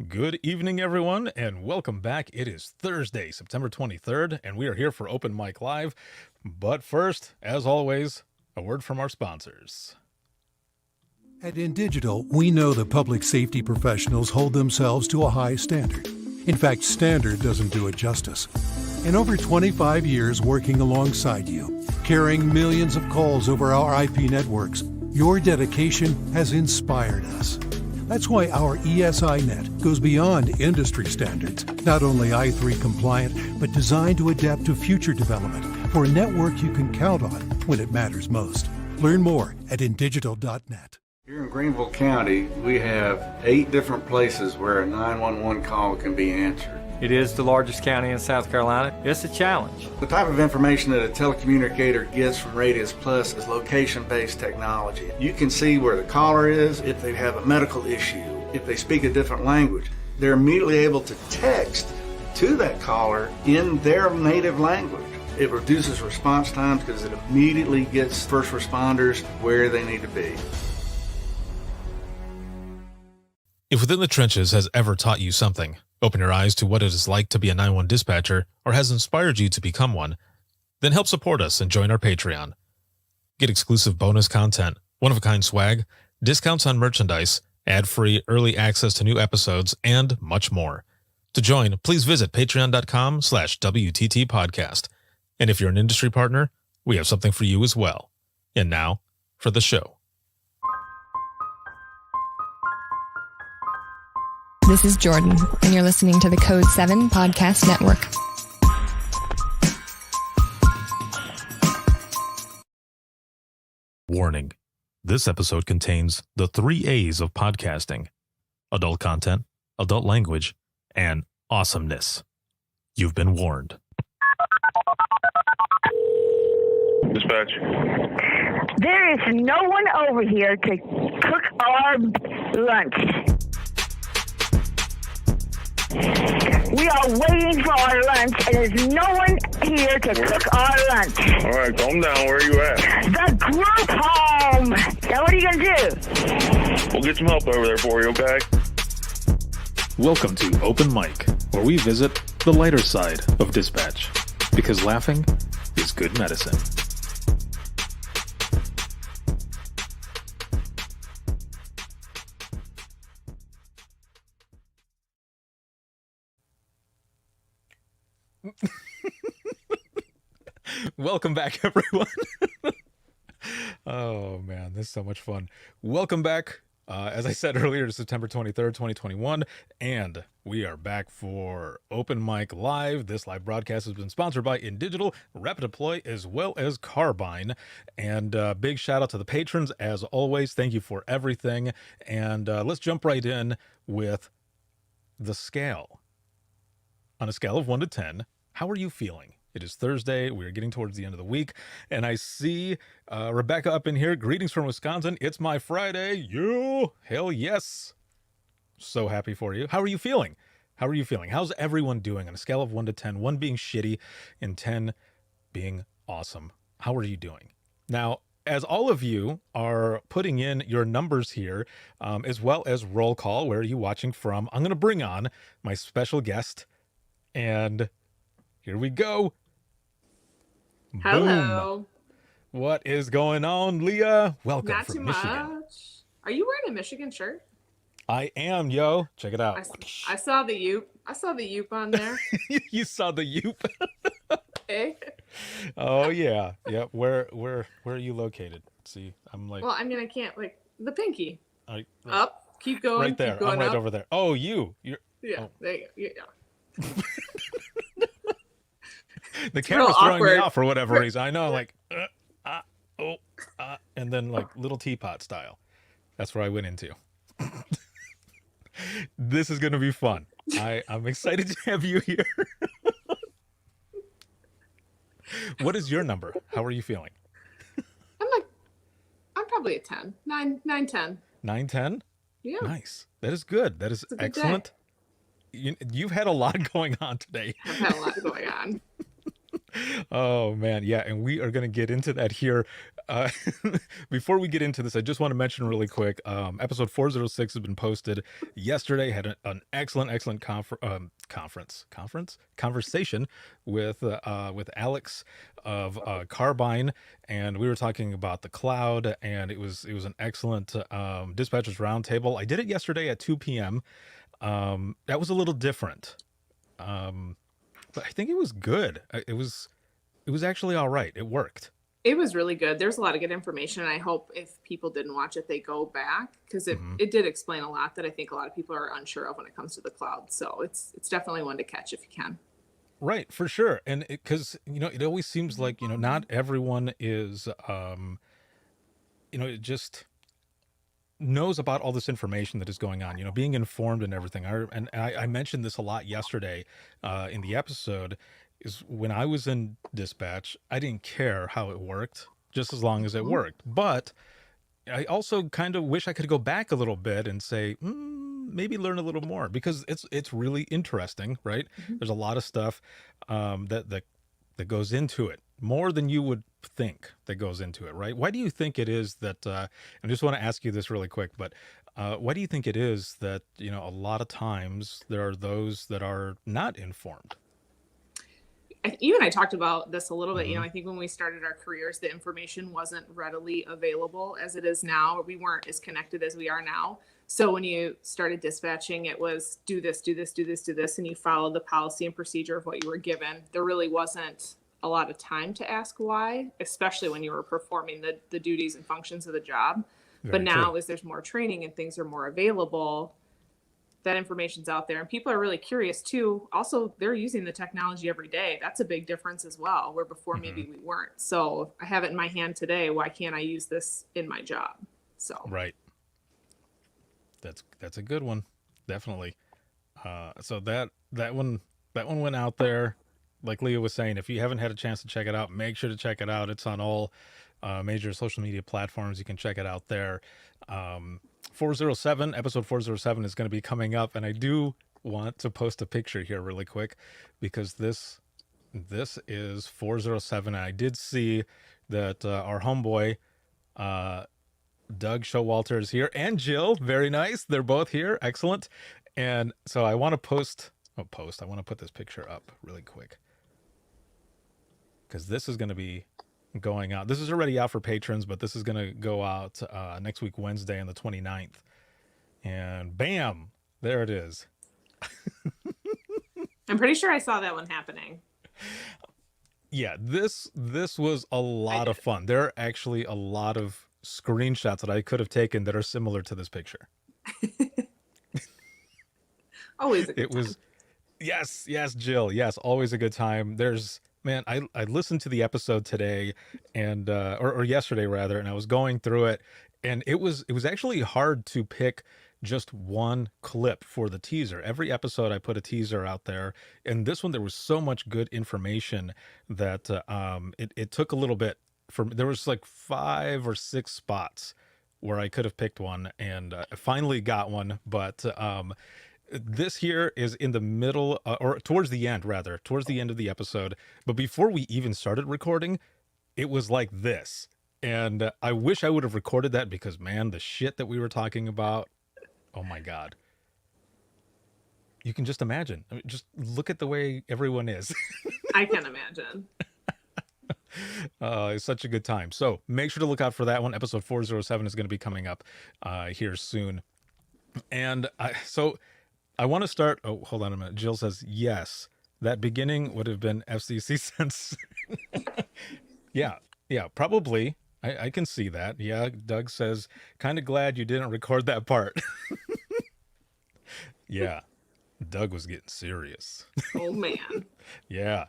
Good evening, everyone, and welcome back. It is Thursday, September 23rd, and we are here for Open Mic Live. But first, as always, a word from our sponsors. At InDigital, we know the public safety professionals hold themselves to a high standard. In fact, standard doesn't do it justice. In over 25 years working alongside you, carrying millions of calls over our IP networks, your dedication has inspired us. That's why our ESINet goes beyond industry standards, not only I3 compliant, but designed to adapt to future development for a network you can count on when it matters most. Learn more at indigital.net. Here in Greenville County, we have 8 different places where a 911 call can be answered. It is the largest county in South Carolina. It's a challenge. The type of information that a telecommunicator gets from Radius Plus is location-based technology. You can see where the caller is, if they have a medical issue, if they speak a different language. They're immediately able to text to that caller in their native language. It reduces response times because it immediately gets first responders where they need to be. If Within the Trenches has ever taught you something, open your eyes to what it is like to be a 911 dispatcher, or has inspired you to become one, then help support us and join our Patreon. Get exclusive bonus content, one-of-a-kind swag, discounts on merchandise, ad-free early access to new episodes, and much more. To join, please visit patreon.com/WTT podcast. And if you're an industry partner, we have something for you as well. And now, for the show. This is Jordan, and you're listening to the Code 7 Podcast Network. Warning. This episode contains the 3 A's of podcasting: adult content, adult language, and awesomeness. You've been warned. Dispatch. There is no one over here to cook our lunch. We are waiting for our lunch, and there's no one here to cook our lunch. All right, calm down. Where are you at? The group home. Now, what are you going to do? We'll get some help over there for you, okay? Welcome to Open Mic, where we visit the lighter side of dispatch, because laughing is good medicine. Welcome back, everyone. Oh man, this is so much fun. Welcome back, as I said earlier, to September 23rd, 2021, and we are back for Open Mic Live. This live broadcast has been sponsored by InDigital, Rapid Deploy, as well as Carbine. And big shout out to the patrons, as always. Thank you for everything. And let's jump right in with the scale. On a scale of 1 to 10, how are you feeling? It is Thursday. We are getting towards the end of the week. And I see Rebecca up in here. Greetings from Wisconsin. It's my Friday. You. Hell yes. So happy for you. How are you feeling? How are you feeling? How's everyone doing on a scale of 1 to 10? 1 being shitty and 10 being awesome. How are you doing? Now, as all of you are putting in your numbers here, as well as roll call, where are you watching from? I'm going to bring on my special guest. And here we go. Hello. Boom. What is going on, Leah? Welcome Not from too Michigan. much. Are you wearing a Michigan shirt? I am, yo. Check it out. I saw the Yoop. I saw the Yoop on there. You saw the Yoop. Hey. Oh yeah. Yep. Where are you located? See, I'm like. Well, I mean, I can't the pinky. Right, Up. Keep going. right there. Keep going I'm right up. over there. Oh, you're. Yeah. Oh. There you go. Yeah. The camera's throwing me awkward. off for whatever reason. I know, like, and then like little teapot style. That's where I went into. This is going to be fun. I'm excited to have you here. What is your number? How are you feeling? I'm probably a 10. 9, 10. 9, 10? Yeah. Nice. That is good. That is It's a good excellent. You've had a lot going on today. I've had a lot going on. Oh man, yeah, and we are going to get into that here Uh, before we get into this, I just want to mention really quick. Episode 406 has been posted yesterday. Had an excellent conversation with Alex of Carbine, and we were talking about the cloud, and it was an excellent dispatchers roundtable. I did it yesterday at 2 p.m. That was a little different, but I think it was good. It was actually all right. It worked. It was really good. There's a lot of good information. And I hope if people didn't watch it, they go back because it did explain a lot that I think a lot of people are unsure of when it comes to the cloud. So it's definitely one to catch if you can. Right, for sure. And because, it always seems like, not everyone is, it just knows about all this information that is going on, being informed and everything. I mentioned this a lot yesterday in the episode. Is when I was in dispatch, I didn't care how it worked, just as long as it worked. But I also kind of wish I could go back a little bit and say, maybe learn a little more, because it's really interesting, right? There's a lot of stuff that goes into it, more than you would think that goes into it, right? Why do you think it is that? I just want to ask you this really quick, but why do you think it is that a lot of times there are those that are not informed? You and I talked about this a little bit. I think when we started our careers, the information wasn't readily available as it is now. We weren't as connected as we are now. So when you started dispatching, it was do this, do this, do this, do this, and you followed the policy and procedure of what you were given. There really wasn't a lot of time to ask why, especially when you were performing the duties and functions of the job. But now, as there's more training and things are more available, that information's out there and people are really curious too. Also, they're using the technology every day. That's a big difference as well, where before maybe we weren't. So I have it in my hand today. Why can't I use this in my job? So right. That's a good one. Definitely. So that one went out there. Like Leah was saying, if you haven't had a chance to check it out, make sure to check it out. It's on all major social media platforms. You can check it out there. 407, episode 407 is going to be coming up, and I do want to post a picture here really quick because this is 407. And I did see that our homeboy Doug Showalter is here, and Jill. Very nice. They're both here. Excellent. And so I want to I want to put this picture up really quick because this is going to be going out. This is already out for patrons, but this is going to go out next week, Wednesday on the 29th. And bam, there it is. I'm pretty sure I saw that one happening. Yeah, this was a lot of fun. There are actually a lot of screenshots that I could have taken that are similar to this picture. Always a good It was, yes, Jill. Yes, always a good time. Man, I listened to the episode today and or yesterday rather, and I was going through it, and it was actually hard to pick just one clip for the teaser. Every episode I put a teaser out there, and this one there was so much good information that it took a little bit. There was like 5 or 6 spots where I could have picked one, and I finally got one, but this here is in the middle or towards the end of the episode. But before we even started recording, it was like this. And I wish I would have recorded that because, man, the shit that we were talking about. Oh, my God. You can just imagine. I mean, just look at the way everyone is. I can imagine. It's such a good time. So make sure to look out for that one. Episode 407 is going to be coming up here soon. And I want to start. Oh, hold on a minute. Jill says, yes, that beginning would have been FCC sense. Yeah, probably. I can see that. Yeah, Doug says, kind of glad you didn't record that part. Yeah, Doug was getting serious. Oh, man. Yeah.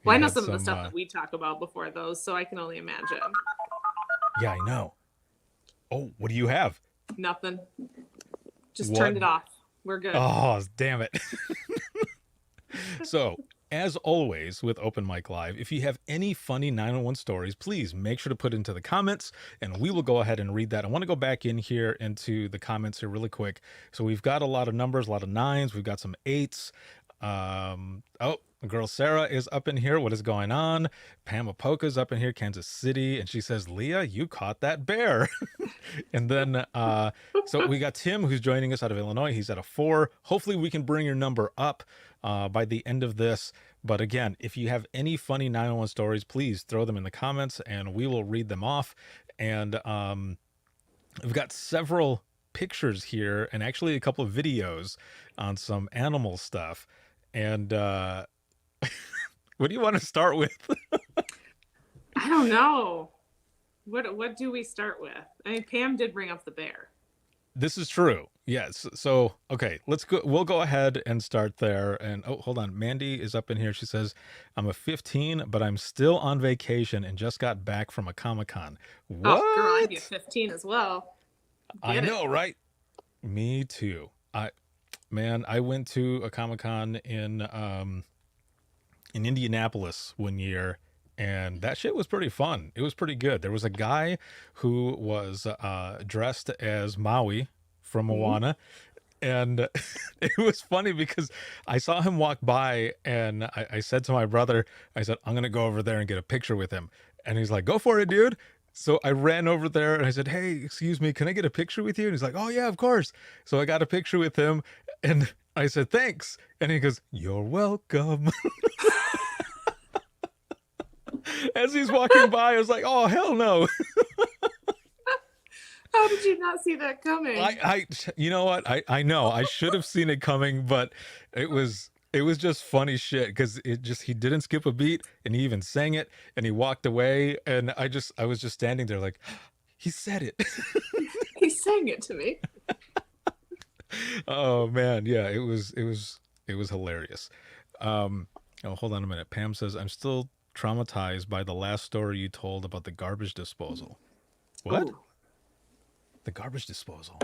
Well, I know some of the stuff that we talk about before those, so I can only imagine. Yeah, I know. Oh, what do you have? Nothing. Just turned it off. We're good. Oh, damn it. So, as always with Open Mic Live, if you have any funny 911 stories, please make sure to put into the comments and we will go ahead and read that. I want to go back in here into the comments here really quick. So we've got a lot of numbers, a lot of 9s. We've got some 8s. Oh, girl Sarah is up in here. What is going on? Pam Apoka's up in here, Kansas City, and she says, Leah, you caught that bear. And then so we got Tim, who's joining us out of Illinois. He's at a 4. Hopefully we can bring your number up by the end of this. But again, if you have any funny 911 stories, please throw them in the comments and we will read them off. And we've got several pictures here and actually a couple of videos on some animal stuff. And what do you want to start with? I don't know. What do we start with? I mean, Pam did bring up the bear. This is true. Yes. So, okay, let's go. We'll go ahead and start there. And oh, hold on. Mandy is up in here. She says, I'm a 15, but I'm still on vacation and just got back from a Comic-Con. What? Oh, girl, I'd be a 15 as well. I know, right? Me too. I went to a Comic-Con in Indianapolis one year, and that shit was pretty fun. It was pretty good. There was a guy who was dressed as Maui from Moana, and it was funny because I saw him walk by, and I said to my brother, I said, I'm gonna go over there and get a picture with him. And he's like, go for it, dude. So I ran over there and I said, hey, excuse me, can I get a picture with you? And he's like, oh yeah, of course. So I got a picture with him and I said, thanks. And he goes, you're welcome. As he's walking by, I was like, oh, hell no. How did you not see that coming? You know what? I know I should have seen it coming, but it was just funny shit because he didn't skip a beat and he even sang it and he walked away and I was just standing there like, he said it. He sang it to me. Oh man, yeah, it was hilarious. Oh, hold on a minute. Pam says, I'm still traumatized by the last story you told about the garbage disposal. What? Ooh. The garbage disposal.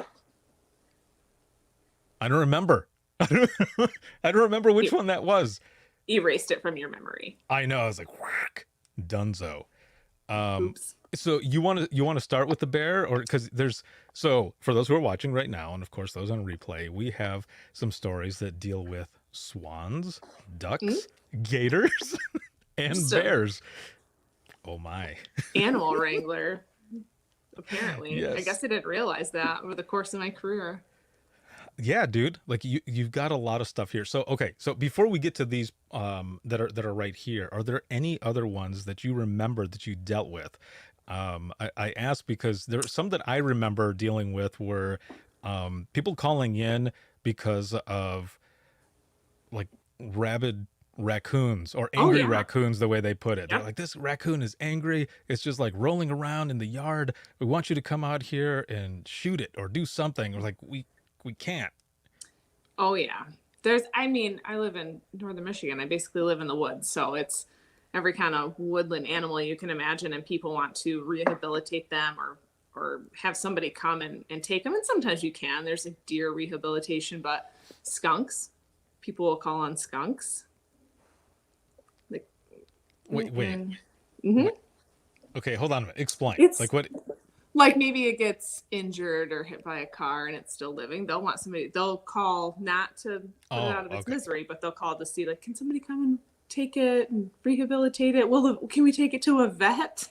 I don't remember. I don't remember which one that was. Erased it from your memory. I know. I was like, whack, dunzo. Oops. So you want to start with the bear, or because for those who are watching right now, and of course those on replay, we have some stories that deal with swans, ducks, gators, and bears. Oh my. Animal wrangler. Apparently. Yes. I guess I didn't realize that over the course of my career. Yeah, dude. Like you've got a lot of stuff here. So okay. So before we get to these that are right here, are there any other ones that you remember that you dealt with? I asked because there are some that I remember dealing with were people calling in because of like rabid raccoons or angry raccoons, the way they put it. They're like, this raccoon is angry. It's just like rolling around in the yard. We want you to come out here and shoot it or do something. We're like, we can't. Oh yeah. I live in northern Michigan. I basically live in the woods. So it's every kind of woodland animal you can imagine. And people want to rehabilitate them or have somebody come and take them. And sometimes you can. There's a deer rehabilitation, but skunks, people will call on skunks. Like, wait. Mm-hmm. Okay, hold on a minute. Explain. Like what? Like maybe it gets injured or hit by a car and it's still living. They'll call not to put it out of its misery, but they'll call to see, like, can somebody come and take it and rehabilitate it? Well, can we take it to a vet?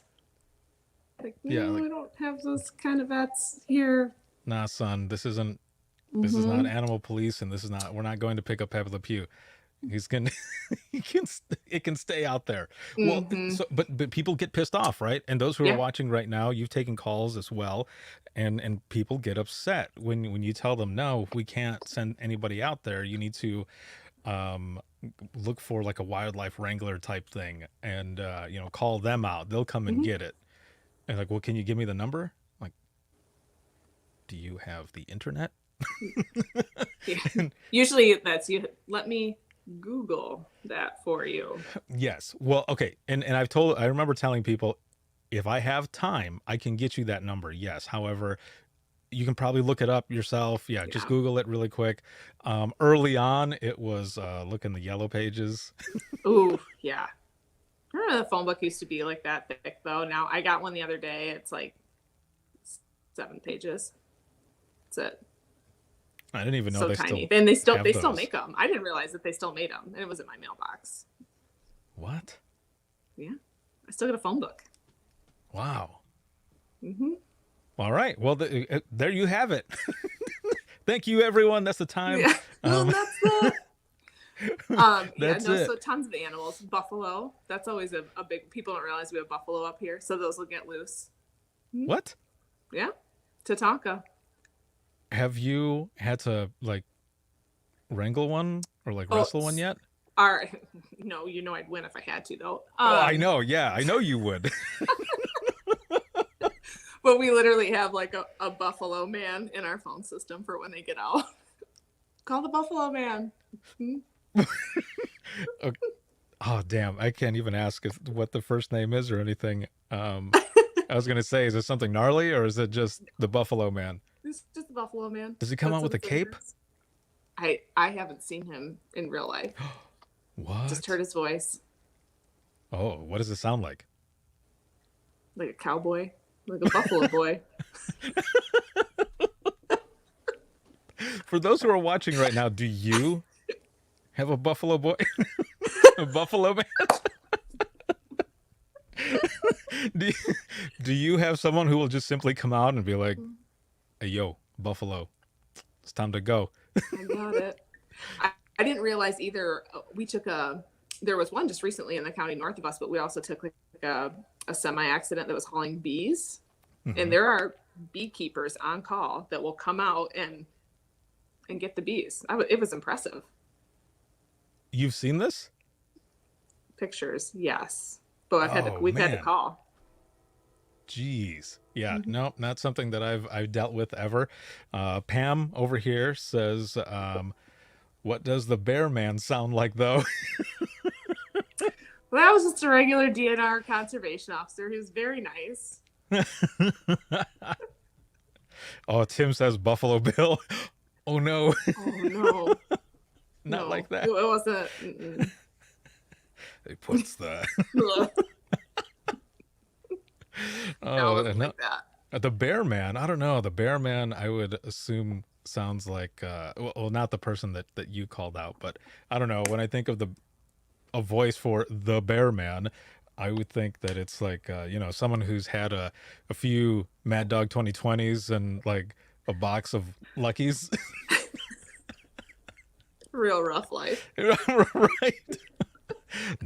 Like, no, we don't have those kind of vets here. Nah, son, this is not Animal Police, and we're not going to pick up Pepe Le Pew. It can stay out there. Well, but people get pissed off, right? And those who are watching right now, you've taken calls as well, and people get upset when you tell them, no, we can't send anybody out there. You need to look for like a wildlife wrangler type thing, and call them out. They'll come and get it. And like, well, can you give me the number? Like, do you have the internet? Usually that's you. Let me Google that for you. Yes. Well, okay. And I remember telling people, if I have time, I can get you that number. Yes. However, you can probably look it up yourself. Yeah. Just Google it really quick. Early on, it was look in the yellow pages. Ooh, yeah. I remember the phone book used to be like that thick though. Now I got one the other day. It's like 7 pages. That's it. I didn't even know So they tiny. still And they still have those. make them. I didn't realize that they still made them, and it was in my mailbox. What? Yeah, I still got a phone book. Wow. Mm-hmm. All right. Well, there you have it. Thank you, everyone. That's the time. Yeah, well, that's the. That's yeah, no, it. so tons of animals. Buffalo. That's always a big. People don't realize we have buffalo up here, so those will get loose. What? Yeah, Tatanka. Have you had to like wrangle one or like wrestle one yet? No, I'd win if I had to though. Oh, I know. Yeah, I know you would. But we literally have like a buffalo man in our phone system for when they get out. Call the buffalo man. Okay. Oh, damn. I can't even ask what the first name is or anything. I was going to say, is it something gnarly or is it just the Buffalo Man? It's just the buffalo man. Does he come out That's with a what it cape? is. I haven't seen him in real life. What? Just heard his voice. Oh, what does it sound like? Like a cowboy. Like a buffalo boy. For those who are watching right now, do you have a Buffalo boy? A Buffalo Man? Do you have someone who will just simply come out and be like, hey, yo, Buffalo, it's time to go? I got it. I didn't realize either. There was one just recently in the county north of us, but we also took like a semi accident that was hauling bees. Mm-hmm. And there are beekeepers on call that will come out and get the bees. It was impressive. You've seen this? Pictures, yes. But we've had to man. call. Jeez. Yeah, no, not something that I've dealt with ever. Pam over here says, what does the bear man sound like though? Well, that was just a regular DNR conservation officer. He was very nice. Oh, Tim says Buffalo Bill. Oh no. Oh no. Not No, like that. It wasn't. Mm-mm. It puts the No, it oh wasn't no. like that. The bear man, I don't know. The bear man, I would assume sounds like well, not the person that you called out, but I don't know. When I think of a voice for the bear man, I would think that it's like someone who's had a few Mad Dog 2020s and like a box of Luckies. Real rough life. Right.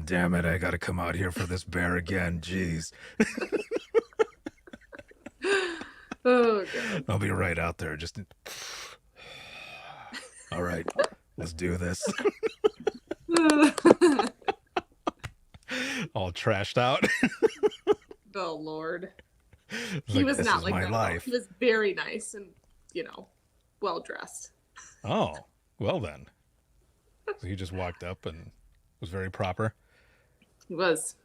Damn it, I gotta come out here for this bear again. Jeez. Oh god. I'll be right out there. Just all right, let's do this. All trashed out. Oh Lord. It's He was this not is like my that. life. He was very nice and well dressed. Oh, well then. So he just walked up and was very proper. He was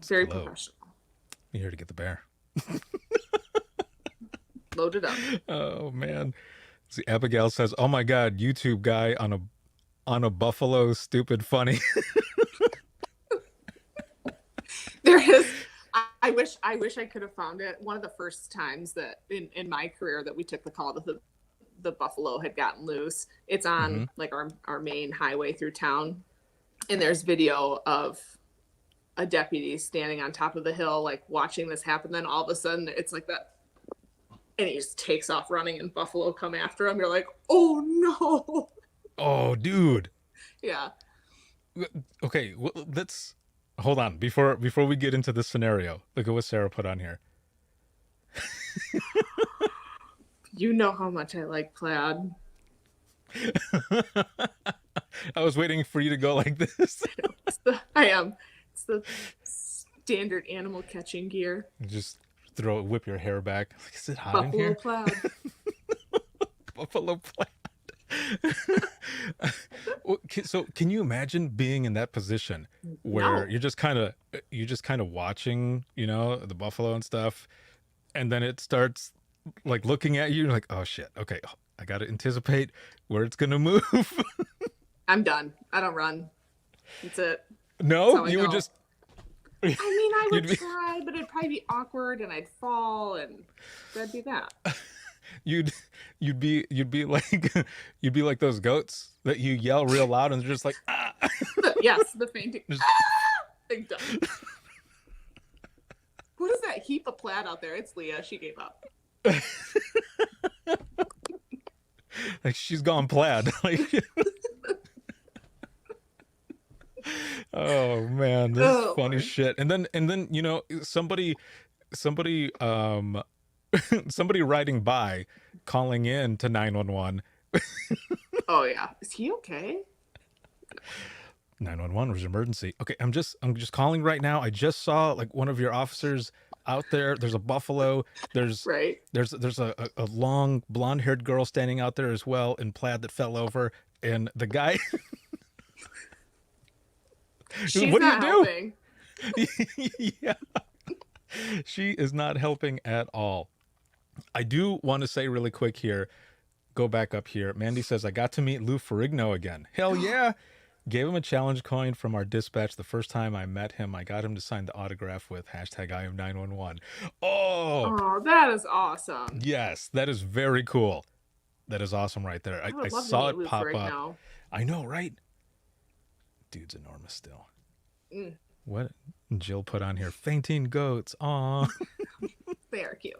very Hello. professional. You here to get the bear? Loaded up. Oh man. See, Abigail says, "Oh my God, YouTube guy on a buffalo, stupid funny." There is. I wish I could have found it. One of the first times that in my career that we took the call that the buffalo had gotten loose. It's on like our main highway through town, and there's video of a deputy standing on top of the hill, like watching this happen. Then all of a sudden, it's like that, and he just takes off running, and buffalo come after him. You're like, oh no. Oh, dude. Yeah. Okay, well, let's hold on before we get into this scenario. Look at what Sarah put on here. You know how much I like plaid. I was waiting for you to go like this. I am. It's the standard animal catching gear. Just whip your hair back. Like, is it hot in Buffalo here? plaid. Buffalo plaid. So can you imagine being in that position where No. you're just kind of watching, the buffalo and stuff, and then it starts like looking at you, like, oh shit, okay, I got to anticipate where it's gonna move. I'm done. I don't run. That's it. No, That's how I you would know. just. I mean, I would You'd be- try, but it'd probably be awkward and I'd fall, and that'd be that. You'd you'd be like you'd be like those goats that you yell real loud and they're just like ah. Yes, the fainting. Just- Big done. What is that heap of plaid out there? It's Leah. She gave up. Like she's gone plaid. Like oh man, this is funny shit. And then you know somebody somebody riding by calling in to 911. Oh yeah, is he okay? 911 was emergency. Okay, I'm just calling right now. I just saw like one of your officers out there. There's a buffalo. There's Right. there's a long blonde-haired girl standing out there as well in plaid that fell over, and the guy She's what do not you helping. do? Yeah. She is not helping at all. I do want to say really quick here, go back up here. Mandy says, I got to meet Lou Ferrigno again. Hell yeah. Gave him a challenge coin from our dispatch the first time I met him. I got him to sign the autograph with hashtag I am 911. Oh, Oh, that is awesome. yes. That is very cool. That is awesome right there. I would love to saw meet it Lou pop up. Ferrigno. I know, right? Dude's enormous still. Mm. What Jill put on here? Fainting goats. Aw. They are cute.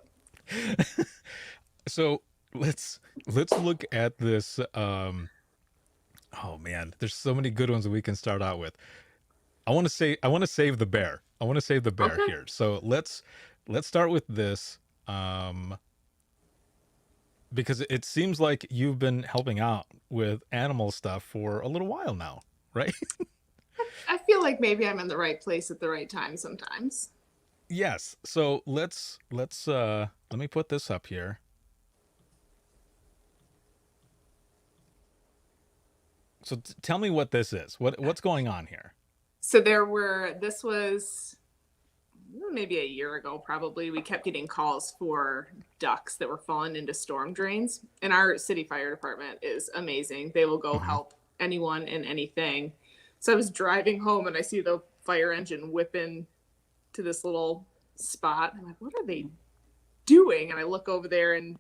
So let's look at this. Oh man, there's so many good ones that we can start out with. I want to save the bear. I want to save the bear Okay. here. So let's start with this. Because it seems like you've been helping out with animal stuff for a little while now, right? I feel like maybe I'm in the right place at the right time sometimes. Yes. So let me put this up here. So tell me what this is. What's going on here? So this was maybe a year ago, probably. We kept getting calls for ducks that were falling into storm drains. And our city fire department is amazing. They will go help anyone and anything. So I was driving home and I see the fire engine whipping to this little spot. I'm like, what are they doing? And I look over there and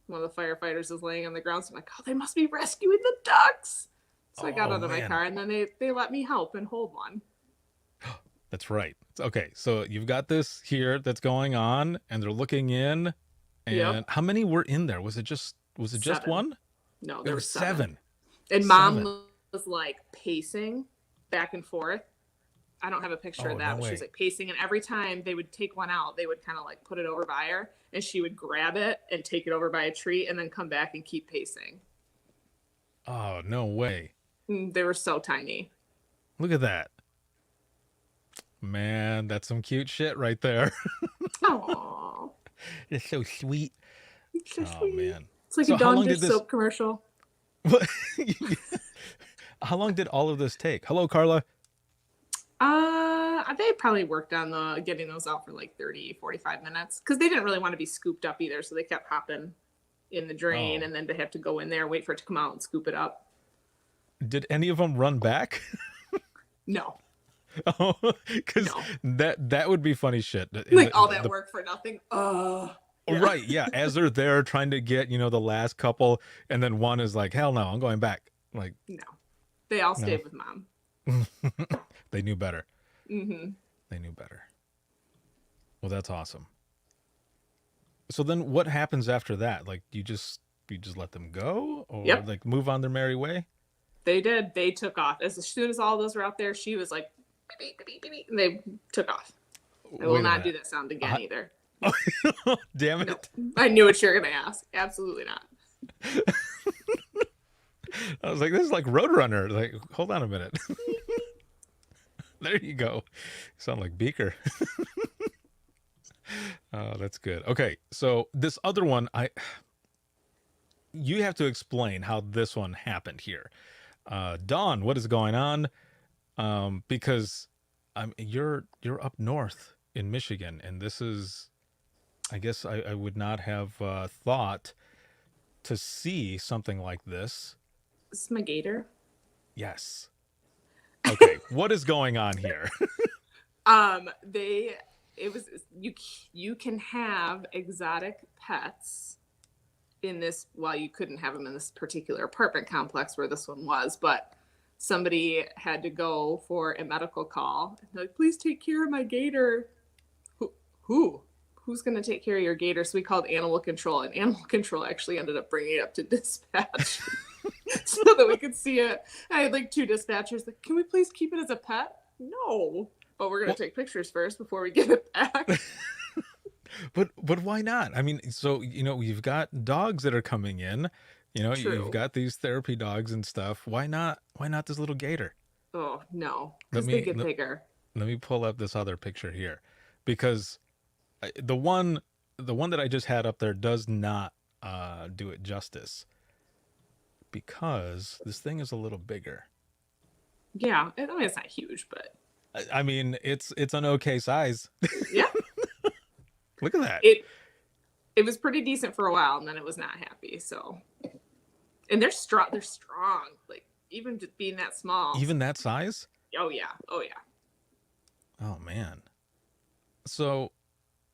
one of the firefighters is laying on the ground. So I'm like, oh, they must be rescuing the ducks. So I got Oh, out of my man. car and then they let me help and hold one. That's right. Okay, so you've got this here that's going on, and they're looking in. And Yep. how many were in there? Was it just Seven. one? No, There were seven. And mom Seven. was like pacing back and forth. I don't have a picture Oh, of that, no but she was way. like pacing. And every time they would take one out, they would kind of like put it over by her and she would grab it and take it over by a tree and then come back and keep pacing. Oh, no way. They were so tiny. Look at that. Man, that's some cute shit right there. Aww. It's so sweet. It's so Oh sweet. man. It's like So a how Dawn long dish did this- soap commercial. How long did all of this take? Hello, Carla. They probably worked on getting those out for like 30, 45 minutes because they didn't really want to be scooped up either. So they kept hopping in the drain Oh. and then they have to go in there, wait for it to come out and scoop it up. Did any of them run back? No, Oh, because No. that would be funny shit. like all that work for nothing. Yeah. Right, yeah. As they're there trying to get, the last couple, and then one is like, hell no, I'm going back. Like, No, they all stayed with mom. they knew better. Mm-hmm. They knew better. Well, that's awesome. So then what happens after that? Like, you just let them go, or Yep. like move on their merry way? They did. They took off as soon as all those were out there. She was like, beep, beep, beep, beep, beep, and they took off. I will Wait a not do minute. that sound again either. Damn it. No, I knew what you were gonna ask. Absolutely not. I was like, this is like Roadrunner. Like, hold on a minute. There you go. You sound like Beaker. Oh, that's good. Okay, so this other one, you have to explain how this one happened here. Dawn, what is going on? Because you're up north in Michigan, and this is, I guess I would not have thought to see something like this. This is my gator. Yes. Okay, what is going on here? You can have exotic pets in this, well, you couldn't have them in this particular apartment complex where this one was, but somebody had to go for a medical call. They're like, please take care of my gator. Who's going to take care of your gator? So we called animal control, and animal control actually ended up bringing it up to dispatch so that we could see it. I had like 2 dispatchers like, can we please keep it as a pet? No, but we're going to take pictures first before we give it back. But why not? I mean, so, you've got dogs that are coming in, True. you've got these therapy dogs and stuff. Why not this little gator? Oh, no, because they get bigger. Let me pull up this other picture here, because the one that I just had up there does not do it justice, because this thing is a little bigger. Yeah, I mean, it's not huge, but I mean, it's an okay size. Yeah. Look at that. It was pretty decent for a while, and then it was not happy. So, and they're strong. They're strong. Like, even just being that small. Even that size? Oh yeah. Oh yeah. Oh man. So,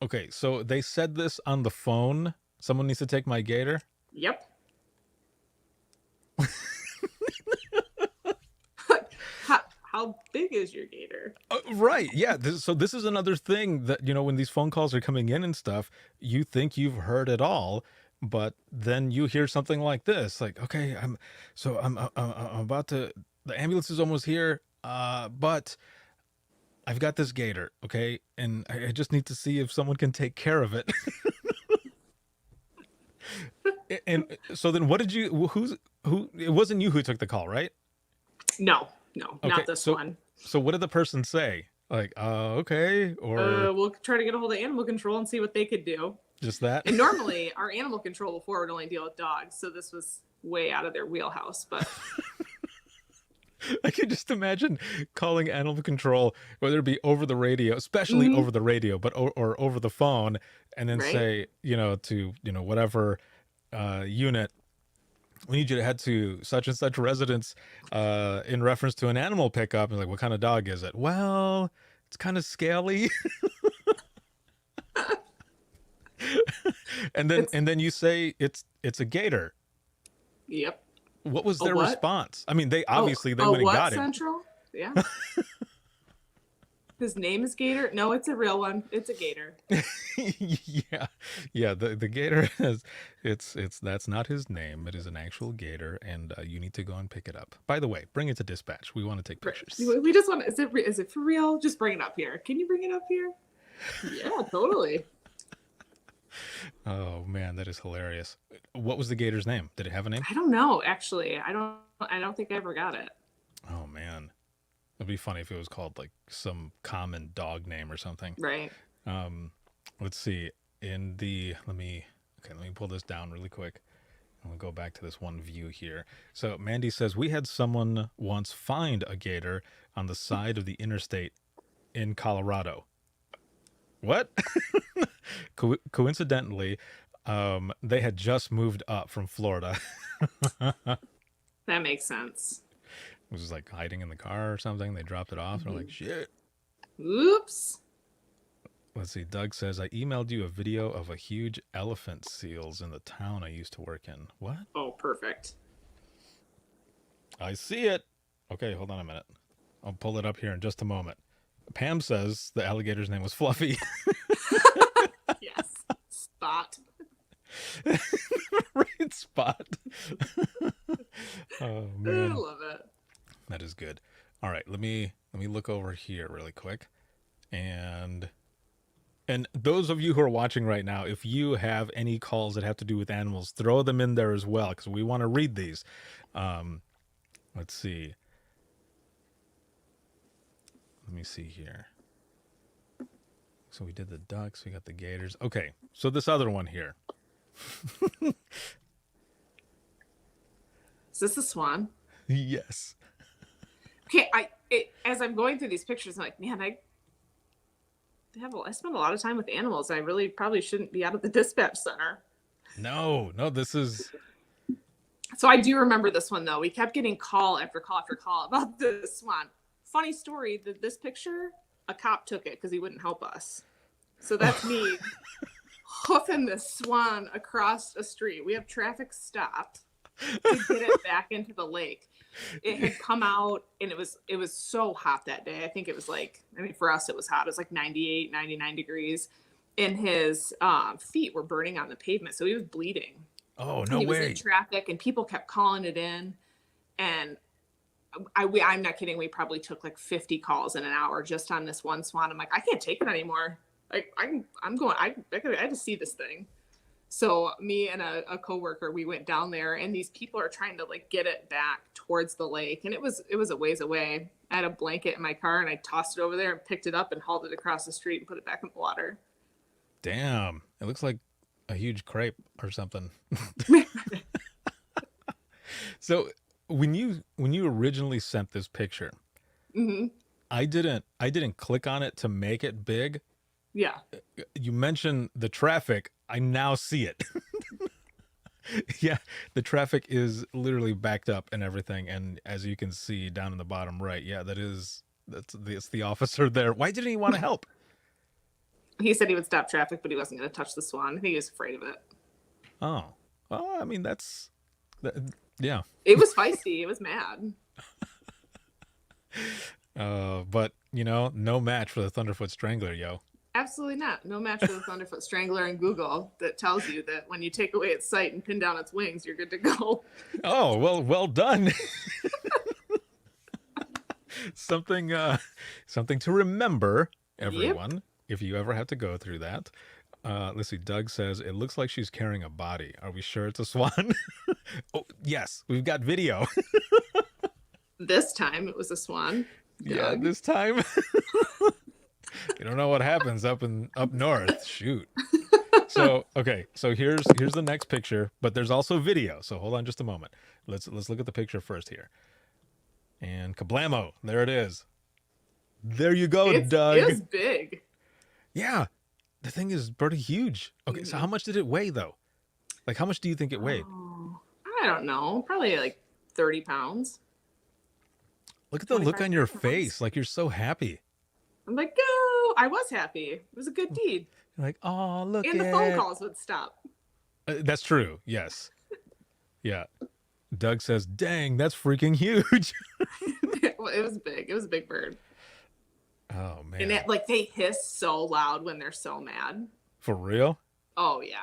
okay. So they said this on the phone. Someone needs to take my gator. Yep. How big is your gator? Right. Yeah. So this is another thing that, when these phone calls are coming in and stuff, you think you've heard it all, but then you hear something like this, like, okay, I'm about to, the ambulance is almost here. But I've got this gator. Okay. And I just need to see if someone can take care of it. And so then what did who, it wasn't you who took the call, right? No, Okay, not this one. So what did the person say? Like, okay, or we'll try to get a hold of animal control and see what they could do. Just that? And normally our animal control before would only deal with dogs, so this was way out of their wheelhouse, but I can just imagine calling animal control, whether it be over the radio, especially over the radio, but or over the phone, and then say, to whatever unit, we need you to head to such and such residence in reference to an animal pickup. And like, what kind of dog is it? Well, it's kind of scaly. and then you say it's a gator. Yep. What was their response? I mean, they obviously they went and got it. Central? Yeah. His name is Gator. No, it's a real one. It's a gator. yeah. The gator has that's not his name. It is an actual gator, and you need to go and pick it up. By the way, bring it to dispatch. We want to take pictures. We just want. Is it for real? Just bring it up here. Can you bring it up here? Yeah, totally. Oh man, that is hilarious. What was the gator's name? Did it have a name? I don't know. Actually, I don't think I ever got it. Oh man. It'd be funny if it was called like some common dog name or something. Right. Let's see. Let me pull this down really quick. And we'll go back to this one view here. So Mandy says, we had someone once find a gator on the side of the interstate in Colorado. What? Coincidentally, they had just moved up from Florida. That makes sense. It was like hiding in the car or something. They dropped it off. They're like, shit. Oops. Let's see. Doug says, I emailed you a video of a huge elephant seals in the town I used to work in. What? Oh, perfect. I see it. Okay, hold on a minute. I'll pull it up here in just a moment. Pam says the alligator's name was Fluffy. Yes. Spot. Right, Spot. Oh, man. I love it. That is good. All right, let me look over here really quick. And those of you who are watching right now, if you have any calls that have to do with animals, throw them in there as well, because we want to read these. Let's see. Let me see here. So we did the ducks, we got the gators. Okay, so this other one here. Is this a swan? Yes. Okay, as I'm going through these pictures, I'm like, man, I spend a lot of time with animals. I really probably shouldn't be out of the dispatch center. No, this is... So I do remember this one, though. We kept getting call after call after call about this swan. Funny story, this picture, a cop took it because he wouldn't help us. So that's me hoofing this swan across a street. We have traffic stopped to get it back into the lake. It had come out and it was so hot that day. I think it was like, I mean, for us, it was hot. It was like 98, 99 degrees. And his feet were burning on the pavement. So he was bleeding. Oh, no he way. was in traffic and people kept calling it in. And I'm not kidding. We probably took like 50 calls in an hour just on this one swan. I'm like, I can't take it anymore. Like I had to see this thing. So me and a coworker, we went down there and these people are trying to like get it back towards the lake. And it was a ways away. I had a blanket in my car and I tossed it over there and picked it up and hauled it across the street and put it back in the water. Damn. It looks like a huge crepe or something. So when you originally sent this picture, Mm-hmm. I didn't click on it to make it big. Yeah. You mentioned the traffic. I now see it. Yeah, the traffic is literally backed up and everything. And as you can see down in the bottom right, yeah, it's the officer there. Why didn't he want to help? He said he would stop traffic, but he wasn't going to touch the swan. I think he was afraid of it. Oh, well, I mean, yeah. It was feisty. It was mad. But no match for the Thunderfoot Strangler, yo. Absolutely not. No match for the Thunderfoot Strangler in Google that tells you that when you take away its sight and pin down its wings, you're good to go. Oh, well done. Something to remember, everyone, Yep. if you ever have to go through that. Let's see. Doug says, it looks like she's carrying a body. Are we sure it's a swan? Oh, yes. We've got video. This time it was a swan. Yeah, Doug. this time. You don't know what happens up north. Shoot. So, okay. So here's the next picture, but there's also video. So hold on just a moment. Let's look at the picture first here. And kablamo. There it is. There you go, Doug. It was big. Yeah. The thing is pretty huge. Okay, so how much did it weigh though? Like how much do you think it weighed? Oh, I don't know. Probably like 30 pounds. Look at the look 25 on your pounds. face. Like you're so happy. I'm like, go. I was happy. It was a good deed. You're like, oh, look And at the phone calls would stop. That's true. Yes. Yeah. Doug says, dang, that's freaking huge. Well, it was big. It was a big bird. Oh, man. And they hiss so loud when they're so mad. For real? Oh, yeah.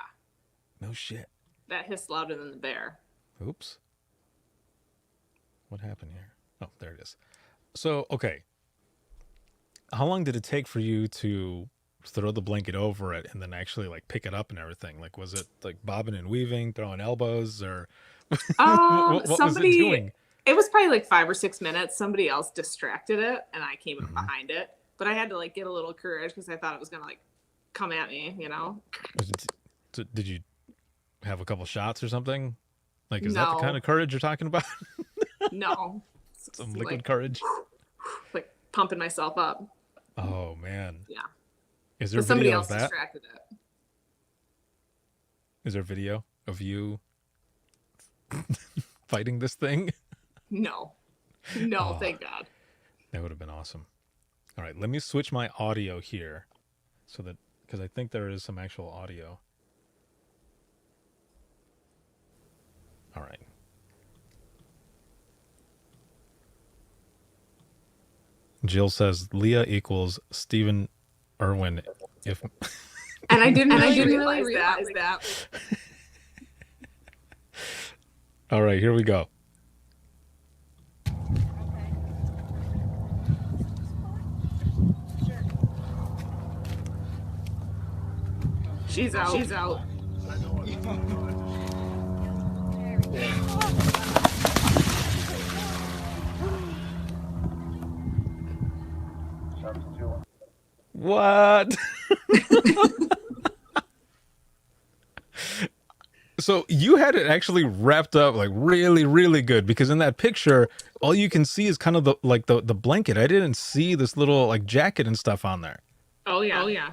No shit. That hiss louder than the bear. Oops. What happened here? Oh, there it is. So, okay. How long did it take for you to throw the blanket over it and then actually like pick it up and everything? Like, was it like bobbing and weaving, throwing elbows, or what was it doing? It was probably like 5 or 6 minutes. Somebody else distracted it and I came up behind it. But I had to like get a little courage because I thought it was going to like come at me, you know? Did you have a couple shots or something? Like, is that the No. kind of courage you're talking about? No. Some liquid like, courage? like pumping myself up. Oh, man. Yeah. Is there But somebody video else of that? distracted it. Is there video of you fighting this thing? No. No, Oh. thank God. That would have been awesome. All right, let me switch my audio here so that, because I think there is some actual audio. All right. Jill says Leah equals Stephen Irwin if And I didn't really realize that. All right, here we go. She's out. She's out. What? So you had it actually wrapped up like really, really good, because in that picture, all you can see is kind of the blanket. I didn't see this little like jacket and stuff on there. Oh yeah. Oh yeah.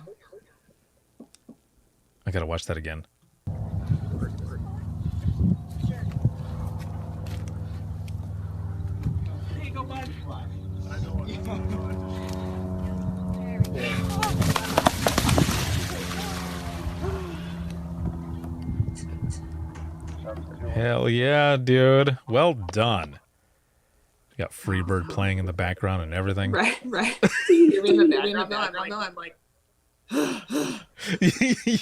I gotta watch that again. Hell yeah, dude. Well done. You got Freebird playing in the background and everything. Right. You're in the background. I'm like,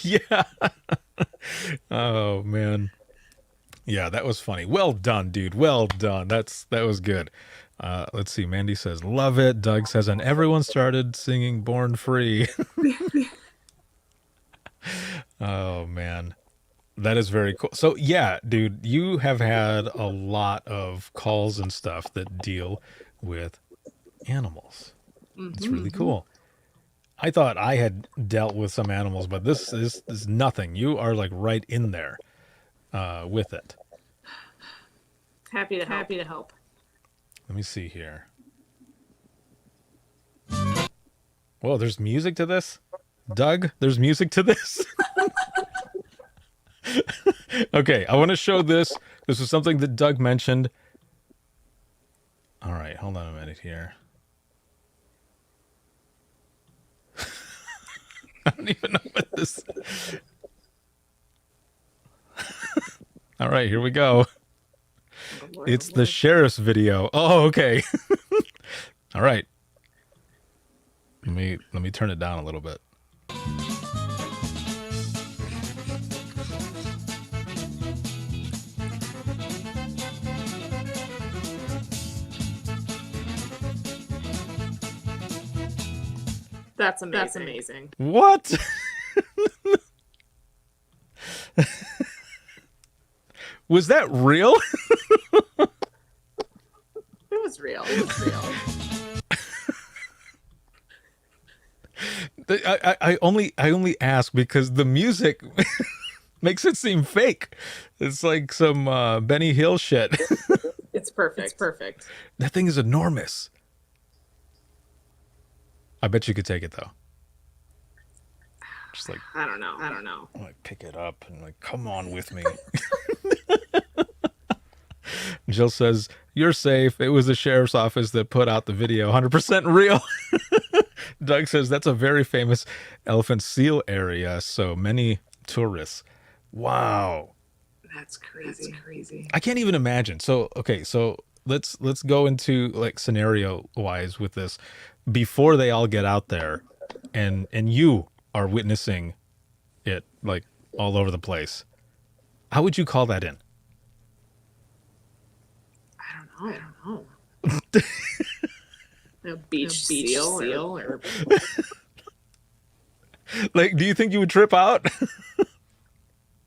Yeah. Oh man. Yeah, that was funny. Well done, dude. Well done. That was good. Let's see. Mandy says, love it. Doug says, and everyone started singing Born Free. Oh man. That is very cool. So yeah, dude, you have had a lot of calls and stuff that deal with animals. It's really cool. I thought I had dealt with some animals, but this is nothing. You are like right in there with it. happy to help. Let me see here. Whoa, there's music to this? Doug, there's music to this? Okay, I want to show this. This is something that Doug mentioned. All right, hold on a minute here. I don't even know what this... All right, here we go. It's the sheriff's video. Oh, okay. All right. Let me turn it down a little bit. That's amazing. What? Was that real? It was real. I only ask because the music makes it seem fake. It's like some Benny Hill shit. It's perfect. That thing is enormous. I bet you could take it though. Just like I don't know. like pick it up and like come on with me. Jill says, you're safe. It was the sheriff's office that put out the video. 100% real. Doug says that's a very famous elephant seal area. So many tourists. Wow. That's crazy. I can't even imagine. So, okay. So let's go into like scenario wise with this before they all get out there and you are witnessing it like all over the place. How would you call that in? I don't know. A beach seal or... Like, do you think you would trip out?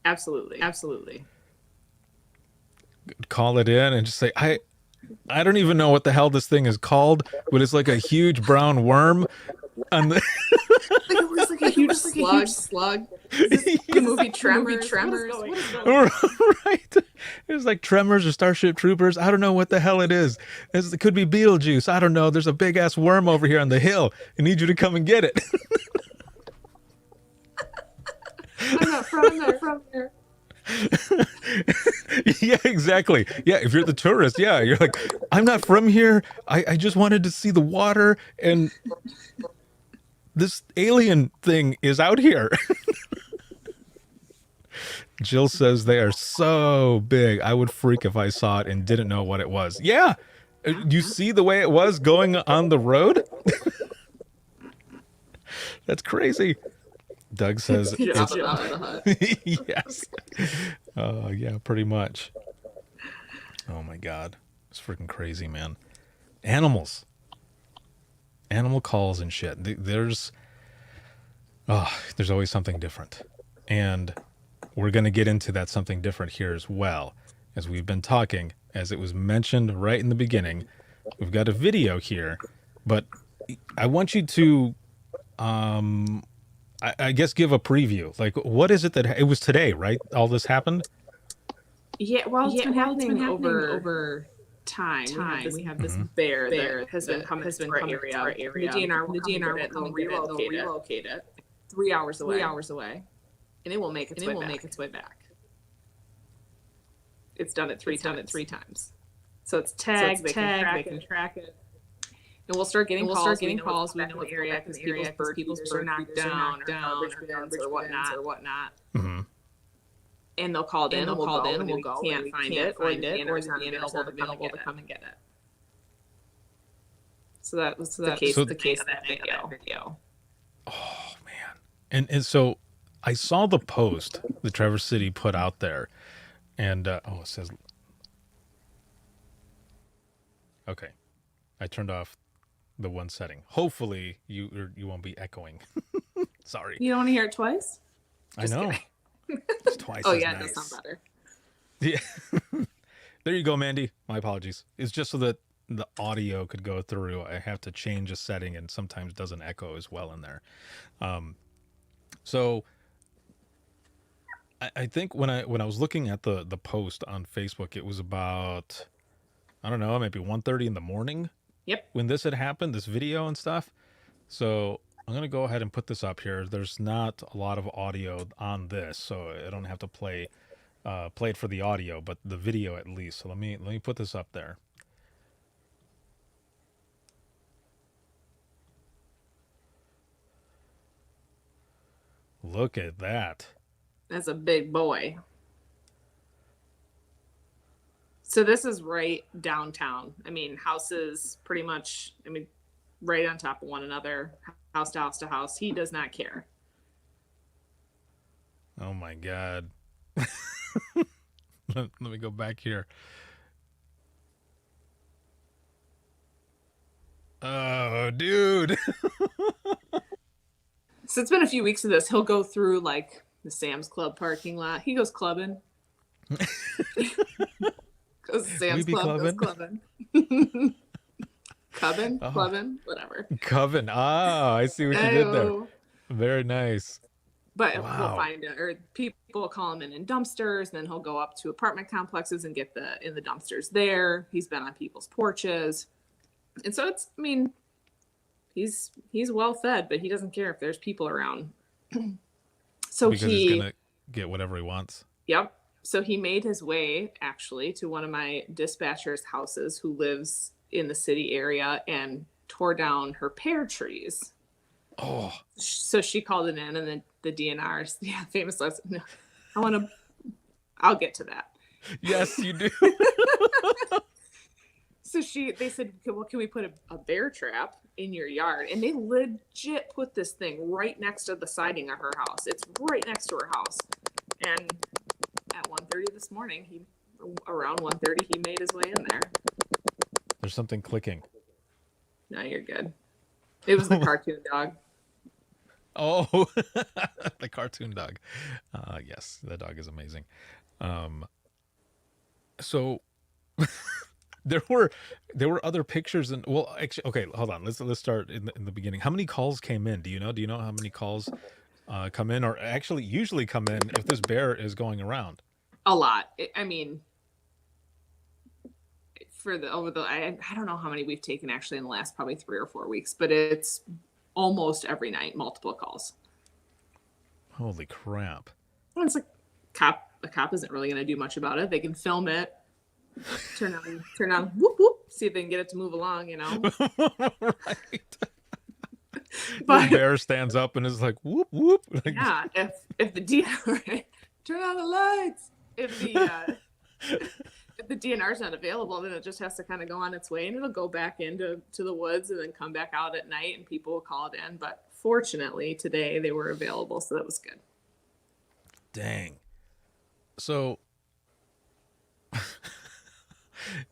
Absolutely. Call it in and just say, I don't even know what the hell this thing is called, but it's like a huge brown worm. On the It was like a huge slug. The movie Tremors. What is going on? Right. It was like Tremors or Starship Troopers. I don't know what the hell it is. It could be Beetlejuice. I don't know. There's a big ass worm over here on the hill. I need you to come and get it. I'm not from there. Yeah, exactly. Yeah, if you're the tourist, yeah, you're like, I'm not from here. I just wanted to see the water, and this alien thing is out here. Jill says they are so big. I would freak if I saw it and didn't know what it was. Yeah. You see the way it was going on the road? That's crazy. Doug says it's yes. Yeah, pretty much. Oh my God. It's freaking crazy, man. Animals. Animal calls and shit. There's always something different. And we're going to get into that something different here as well. As we've been talking, as it was mentioned right in the beginning, we've got a video here, but I want you to, I guess, give a preview. Like, what is it that it was today, right? All this happened? Yeah, well, it's been happening over time. We have this bear that has been coming to our area. The DNR will relocate it 3 hours away. And it will make its way back. It's done it three times. So it's tagged, they can track it. And we'll start getting calls. We know the area because people's birds are knocked down or whatnot. Mm-hmm. and they'll call it in, and we'll go, and we can't find it, or the DNR's not available to come and get it. So that was the case of that video. Oh man. And so I saw the post that Traverse City put out there, and it says, okay, I turned off the one setting. Hopefully you won't be echoing. Sorry. You don't want to hear it twice? Just I know. It's twice. Oh as yeah, nice. It does sound better. Yeah. There you go, Mandy. My apologies. It's just so that the audio could go through. I have to change a setting, and sometimes it doesn't echo as well in there. So I think when I was looking at the post on Facebook, it was about, I don't know, maybe 1:30 in the morning. Yep. When this had happened, this video and stuff. So I'm going to go ahead and put this up here. There's not a lot of audio on this, so I don't have to play it for the audio, but the video at least. So let me put this up there. Look at that. That's a big boy. So this is right downtown. I mean, houses pretty much, right on top of one another, house to house to house. He does not care. Oh my God. Let me go back here. Oh, dude. So it's been a few weeks of this. He'll go through like the Sam's Club parking lot. He goes clubbing. Goes to Sam's Club, goes clubbing. Cubbing, clubbing, whatever. Coven. Ah, I see what you did there. Very nice. But we'll find it, or people call him in dumpsters, and then he'll go up to apartment complexes and get in the dumpsters there. He's been on people's porches. And so it's, he's well fed, but he doesn't care if there's people around. So because he's gonna get whatever he wants. Yep. So he made his way actually to one of my dispatcher's houses who lives in the city area and tore down her pear trees. Oh. So she called it in, and then the DNR's famous lesson. No, I'll get to that. Yes, you do. So they said, well, can we put a bear trap in your yard? And they legit put this thing right next to the siding of her house. It's right next to her house. And at 1:30 this morning, around 1:30, he made his way in there. There's something clicking. No, you're good. It was the cartoon dog. Oh, the cartoon dog. Yes, the dog is amazing. So there were other pictures, and well, actually, okay, hold on. Let's start in the beginning. How many calls came in? Do you know how many calls come in, or actually usually come in if this bear is going around? A lot. I don't know how many we've taken actually in the last probably 3 or 4 weeks, but it's almost every night, multiple calls. Holy crap. Well, it's like a cop isn't really going to do much about it. They can film it, turn on, whoop, whoop, see if they can get it to move along, Right. But the bear stands up and is like, whoop, whoop. Like, yeah, if the DNR, turn on the lights. If the DNR's not available, then it just has to kind of go on its way, and it'll go back into the woods and then come back out at night, and people will call it in. But fortunately, today they were available, so that was good. Dang. So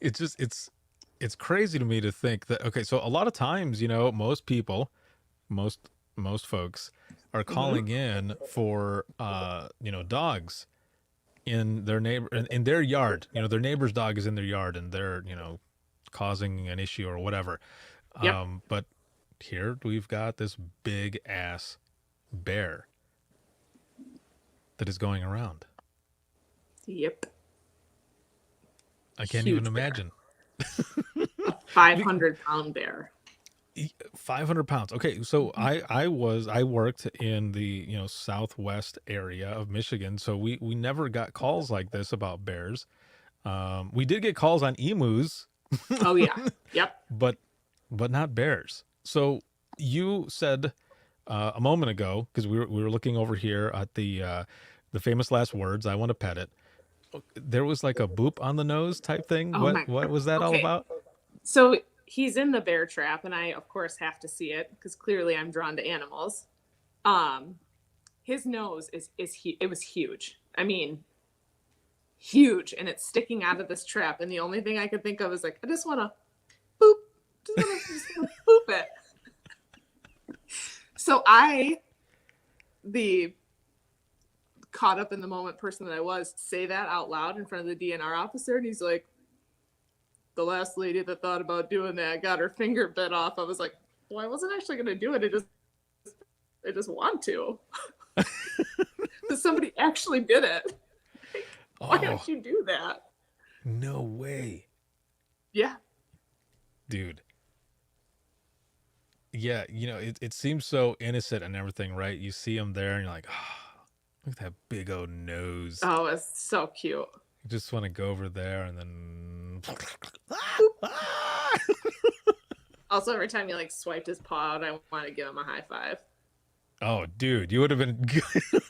it's crazy to me to think that, okay, so a lot of times, most people, most folks are calling in for dogs in their their yard. Their neighbor's dog is in their yard, and they're causing an issue or whatever. Yep. But here we've got this big ass bear that is going around. Yep. I can't Huge even imagine. A 500-pound bear. 500 pounds. Okay, so I worked in the southwest area of Michigan, so we never got calls like this about bears. We did get calls on emus. Oh yeah, yep. But not bears. So you said a moment ago, because we were looking over here at the the famous last words, I want to pet it. There was like a boop on the nose type thing. Oh my What was that all Okay. about? So he's in the bear trap, and I, of course, have to see it because clearly I'm drawn to animals. His nose it was huge. I mean, huge, and it's sticking out of this trap. And the only thing I could think of is like, I just want to boop, just wanna boop it. So the caught up in the moment person that I was, say that out loud in front of the DNR officer, and he's like, the last lady that thought about doing that got her finger bit off. I was like, well, I wasn't actually going to do it. I just want to. But somebody actually did it. Why Oh, don't you do that? no way, Yeah. dude. Yeah, it seems so innocent and everything, right? You see him there and you're like, oh, look at that big old nose. Oh, it's so cute. You just want to go over there and then Also, every time you like swiped his paw out, I want to give him a high five. oh, dude, you would have been good.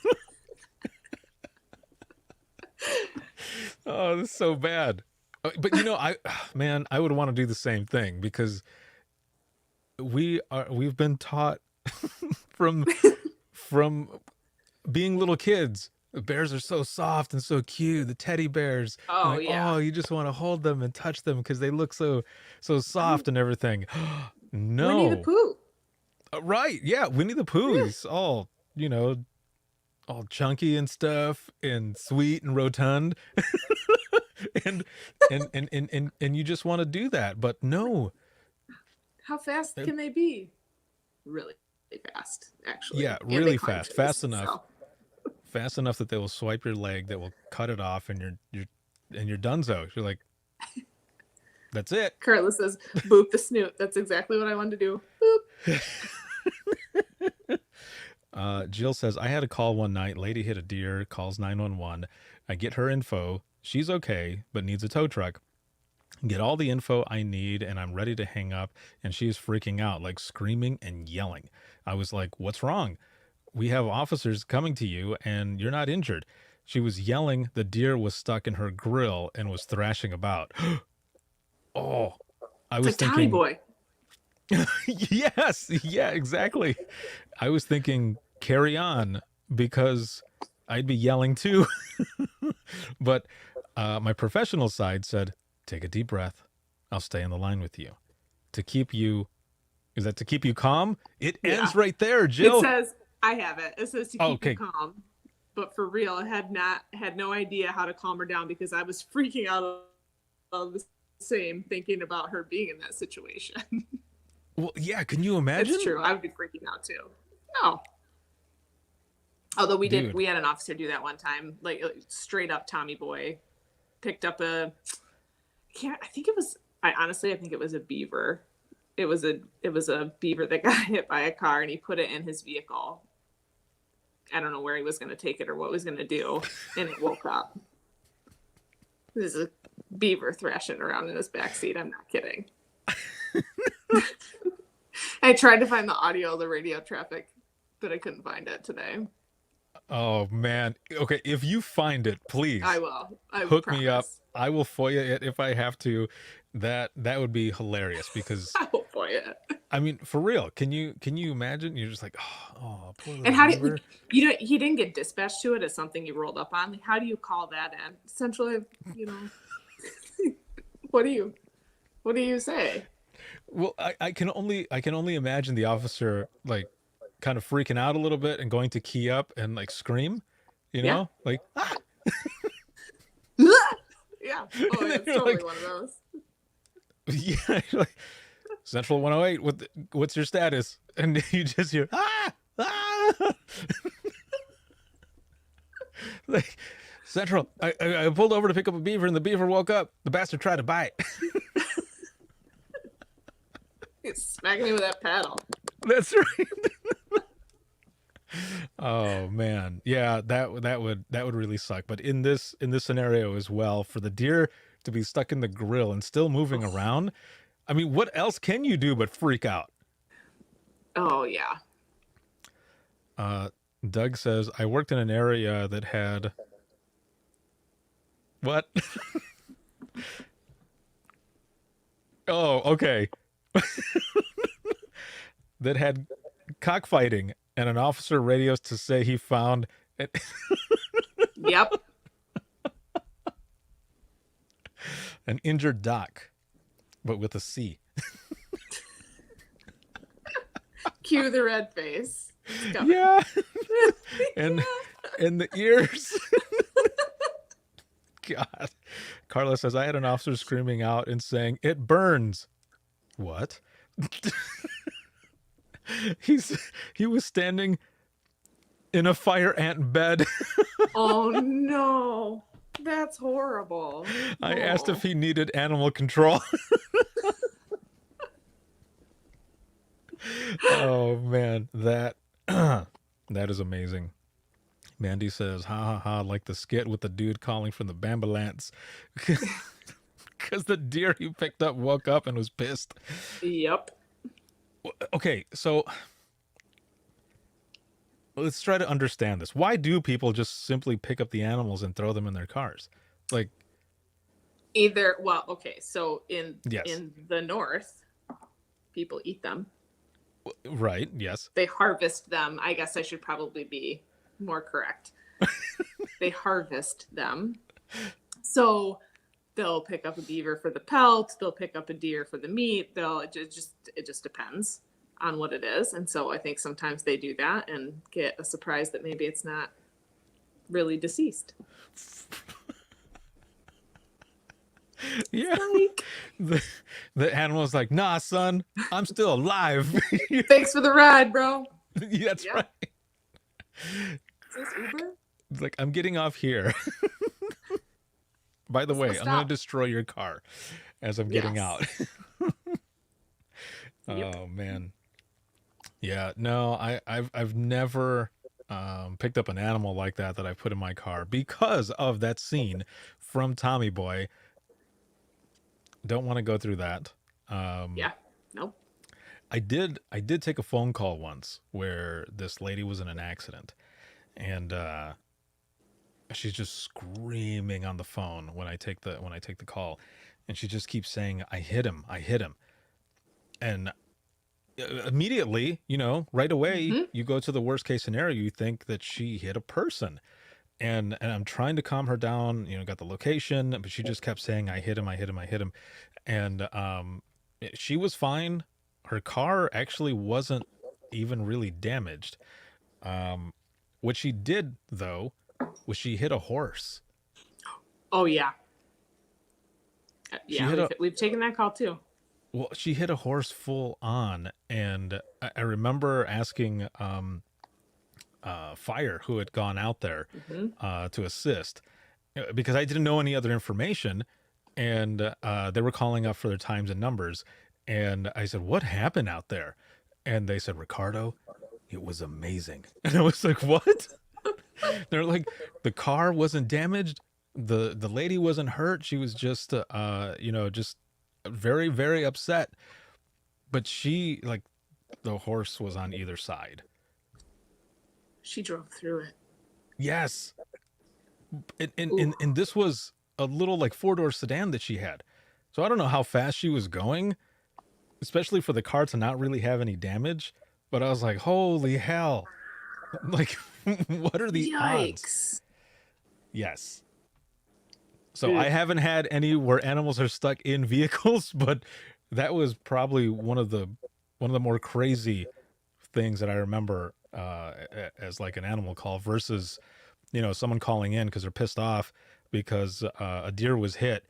Oh, this is so bad. But I would want to do the same thing because we've been taught from being little kids. The bears are so soft and so cute. The teddy bears. Oh, Like, yeah. oh, you just want to hold them and touch them because they look so soft and everything. No. Winnie the Pooh. Right. Yeah. Winnie the Pooh is all, all chunky and stuff and sweet and rotund. and you just want to do that. But no. How fast can they be? Really fast, actually. Yeah, And they really climb fast. trees, Fast enough. so. Fast enough that they will swipe your leg, that will cut it off, and you're donezo. You're like, that's it. Carla says, boop the snoot. That's exactly what I wanted to do. Boop. Jill says, I had a call one night. Lady hit a deer, calls 911. I get her info. She's okay, but needs a tow truck. Get all the info I need, and I'm ready to hang up. And she's freaking out, like screaming and yelling. I was like, what's wrong? We have officers coming to you, and you're not injured. She was yelling. The deer was stuck in her grill and was thrashing about. Oh, I It's was like Tommy thinking, Boy. yes, yeah, exactly. I was thinking carry on because I'd be yelling too. But my professional side said, take a deep breath. I'll stay on the line with you. To keep you, is that to keep you calm? It ends Yeah. right there, Jill. It says, I have it. It says to keep Okay. you calm. But for real, I had no idea how to calm her down because I was freaking out of the same thinking about her being in that situation. Well, yeah, can you imagine? It's true. I would be freaking out too. No. Although we Dude. had an officer do that one time, like straight up Tommy Boy, picked up I think it was a beaver. It was a beaver that got hit by a car, and he put it in his vehicle. I don't know where he was going to take it or what he was going to do, and it woke up. There's a beaver thrashing around in his backseat. I'm not kidding. I tried to find the audio of the radio traffic, but I couldn't find it today. Oh man. Okay, if you find it, please I will. hook me up. promise. I will FOIA it if I have to. That would be hilarious because I will for you. I mean, for real. Can you imagine? You're just like, oh poor little And how do beaver. he didn't get dispatched to it as something you rolled up on? Like, how do you call that in? Central, what do you say? Well, I can only imagine the officer like kind of freaking out a little bit and going to key up and like scream, Yeah. like ah! Yeah. Oh, And then it's you're totally like- one of those. Yeah, you're like Central 108. What's your status? And you just hear ah. Like Central, I pulled over to pick up a beaver and the beaver woke up. The bastard tried to bite. He's smacking me with that paddle. That's right. Oh man, yeah, that would really suck. But in this scenario as well, for the deer to be stuck in the grill and still moving around, I mean, what else can you do but freak out? Oh yeah. Doug says, I worked in an area that had what? Oh, okay. That had cockfighting, and an officer radios to say he found it. Yep. An injured doc, but with a C. Cue the red face. It's coming. Yeah. and the ears. God. Carla says, I had an officer screaming out and saying, it burns. What? He was standing in a fire ant bed. Oh no. That's horrible. I asked if No. he needed animal control. Oh man, that is amazing. Mandy says, ha ha ha, like the skit with the dude calling from the Bambalance. Because the deer he picked up woke up and was pissed. Yep. Okay, so let's try to understand this. Why do people just simply pick up the animals and throw them in their cars? Like, Okay, so in the north, people eat them. right, yes. They harvest them. I guess I should probably be more correct. They harvest them. So they'll pick up a beaver for the pelt, they'll pick up a deer for the meat. It just depends on what it is. And so I think sometimes they do that and get a surprise that maybe it's not really deceased. Yeah. Like, The animal's like, nah, son, I'm still alive. thanks for the ride, bro. That's Yeah. right. Is this Uber? It's like, I'm getting off here. By the Let's way, go I'm going stop. to destroy your car as I'm getting Yes. out. Yep. Oh man. Yeah, no, I've never picked up an animal like that I put in my car because of that scene from Tommy Boy. Don't want to go through that. Yeah. Nope. I did take a phone call once where this lady was in an accident, and she's just screaming on the phone when I take the call, and she just keeps saying, I hit him, and immediately, right away, you go to the worst case scenario. You think that she hit a person, and I'm trying to calm her down. Got the location, but she just kept saying, I hit him, and she was fine. Her car actually wasn't even really damaged. What she did though was she hit a horse. Oh yeah. She Yeah, hit we've taken that call too. Well, she hit a horse full on, and I remember asking Fire, who had gone out there to assist, because I didn't know any other information, and they were calling up for their times and numbers, and I said, what happened out there? And they said, Ricardo, it was amazing. And I was like, what? They're like, the car wasn't damaged, the lady wasn't hurt, she was just just very, very upset, but she, like, the horse was on either side. She drove through it. Yes. And this was a little, like, 4-door sedan that she had, so I don't know how fast she was going, especially for the car to not really have any damage, but I was like, holy hell, like, what are the odds? Yikes. Yes. So I haven't had any where animals are stuck in vehicles, but that was probably one of the more crazy things that I remember as like an animal call versus, someone calling in because they're pissed off because a deer was hit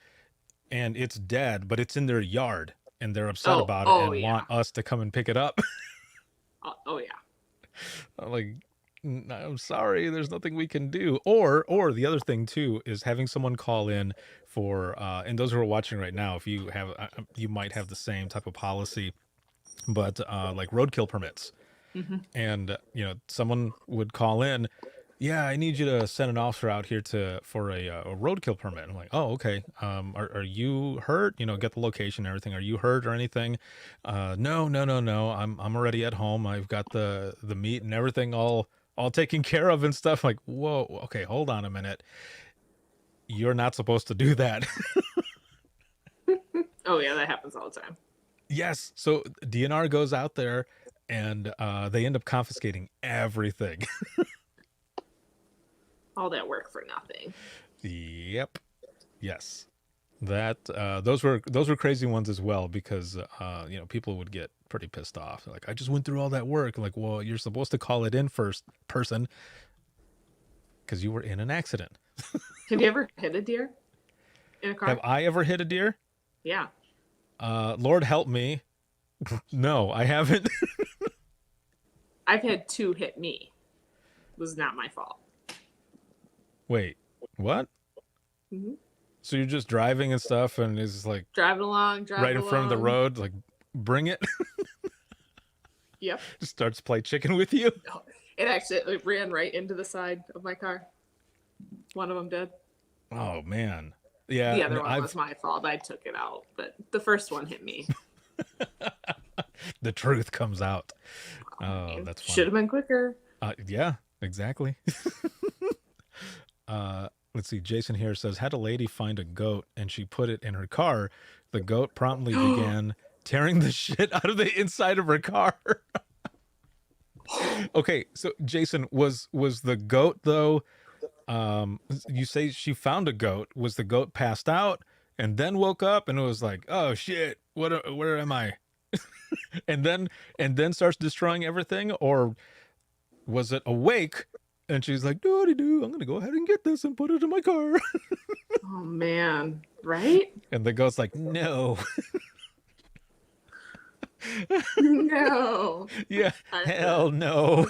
and it's dead, but it's in their yard and they're upset about it and want us to come and pick it up. Oh yeah. I'm like, I'm sorry, there's nothing we can do. Or the other thing too is having someone call in for and those who are watching right now, if you have you might have the same type of policy, but like roadkill permits. And someone would call in, yeah, I need you to send an officer out here for a roadkill permit. I'm like, oh, okay. Are you hurt? Get the location and everything. Are you hurt or anything? No. I'm already at home. I've got the meat and everything all all taken care of and stuff. Like, whoa, okay, hold on a minute. You're not supposed to do that. Oh yeah, that happens all the time. Yes. So DNR goes out there and they end up confiscating everything. All that work for nothing. Yep. Yes. That those were crazy ones as well, because people would get pretty pissed off. They're like, I just went through all that work. Like, well, you're supposed to call it in first, person, because you were in an accident. Have you ever hit a deer in a car? Have I ever hit a deer? Yeah. Lord help me. No, I haven't. I've had 2 hit me. It was not my fault. Wait, what? Mm-hmm. So you're just driving and stuff, and it's like driving along, right in front of the road, like, bring it. Yep. Just starts to play chicken with you. No, it ran right into the side of my car. One of them did. Oh man. Yeah. The other one was my fault. I took it out, but the first one hit me. The truth comes out. Oh, that's funny. Should have been quicker. Yeah, exactly. Let's see. Jason here says, had a lady find a goat and she put it in her car. The goat promptly began tearing the shit out of the inside of her car. Okay, so Jason, was the goat though? You say she found a goat. Was the goat passed out and then woke up and it was like, oh shit, where am I? and then starts destroying everything, or was it awake and she's like, doody-doo, I'm gonna go ahead and get this and put it in my car? Oh man, right? And the goat's like, no. No. Yeah, hell no.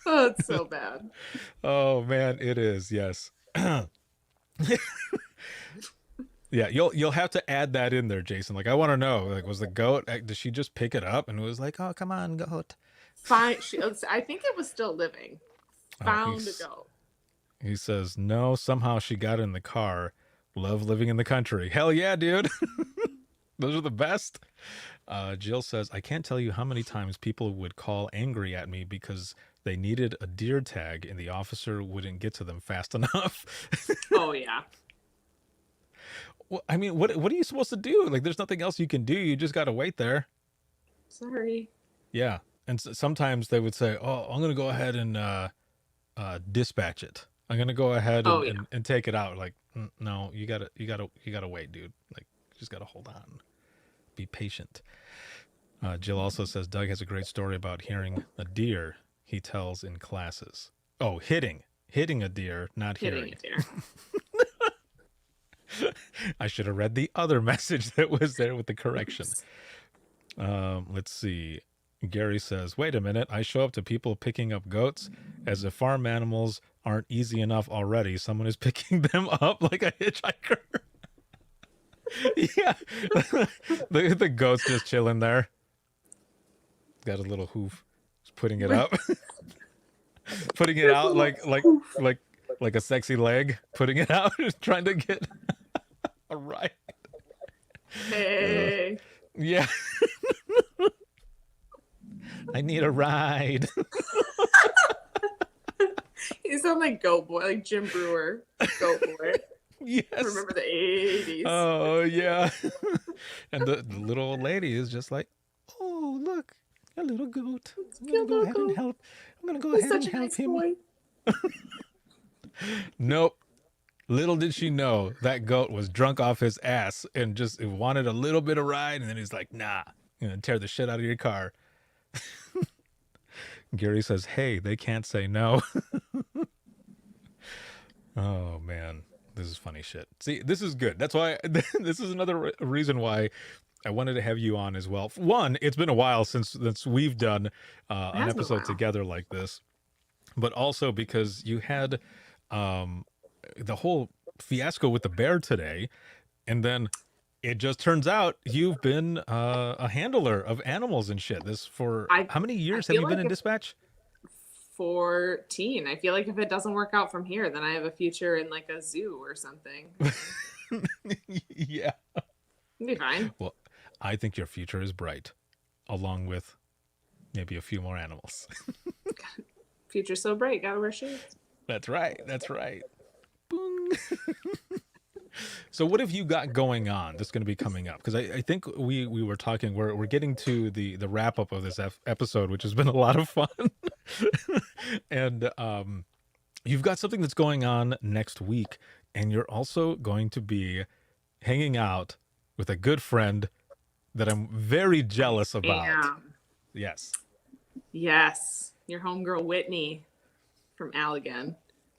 Oh, it's so bad. Oh man, it is. Yes. Yeah, you'll have to add that in there, Jason. Like, I want to know, like, was the goat, did she just pick it up and it was like, oh, come on, goat? Fine. I think it was still living. Found a goat. He says, no, somehow she got in the car. Love living in the country. Hell yeah, dude. Those are the best. Jill says, I can't tell you how many times people would call angry at me because they needed a deer tag and the officer wouldn't get to them fast enough. Oh, yeah. Well, I mean, what are you supposed to do? Like, there's nothing else you can do. You just got to wait there. Sorry. Yeah. And sometimes they would say, oh, I'm going to go ahead and dispatch it. I'm going to go ahead and take it out. Like, no, you gotta wait, dude. Like, you just got to hold on. Be patient. Jill also says, Doug has a great story about hearing a deer he tells in classes. Oh, hitting a deer, not hearing. Hitting a deer. I should have read the other message that was there with the correction. Let's see. Gary says, wait a minute. I show up to people picking up goats as if farm animals aren't easy enough already. Someone is picking them up like a hitchhiker. Yeah. the goat's just chilling there. Got a little hoof. Just putting it up. Putting it out like a sexy leg. Putting it out. Just trying to get a ride. Hey. Yeah. I need a ride. You sound like Goat Boy, like Jim Brewer. Goat Boy. Yes. Remember the 80s. Oh, yeah. And the little old lady is just like, oh, look, a little goat. I'm going to go ahead and help. I'm going to go ahead and help him. Boy. Nope. Little did she know that goat was drunk off his ass and just wanted a little bit of ride. And then he's like, nah, I'm going to tear the shit out of your car. Gary says, hey, they can't say no. Oh, man. This is funny shit. See, this is good. That's why this is another reason why I wanted to have you on as well. One, it's been a while since we've done an episode together like this, but also because you had the whole fiasco with the bear today, and then it just turns out you've been a handler of animals and shit. This for how many years have you been in dispatch? 14. I feel like if it doesn't work out from here, then I have a future in like a zoo or something. Yeah. It'll be fine. Well, I think your future is bright. along with maybe a few more animals. Future's so bright, gotta wear shades. That's right. That's right. Boom. So what have you got going on that's going to be coming up? Because I think we were talking, we're getting to the wrap up of this episode, which has been a lot of fun. And you've got something that's going on next week, and you're also going to be hanging out with a good friend that I'm very jealous about. Yes. Yes. Your homegirl Whitney from Allegan.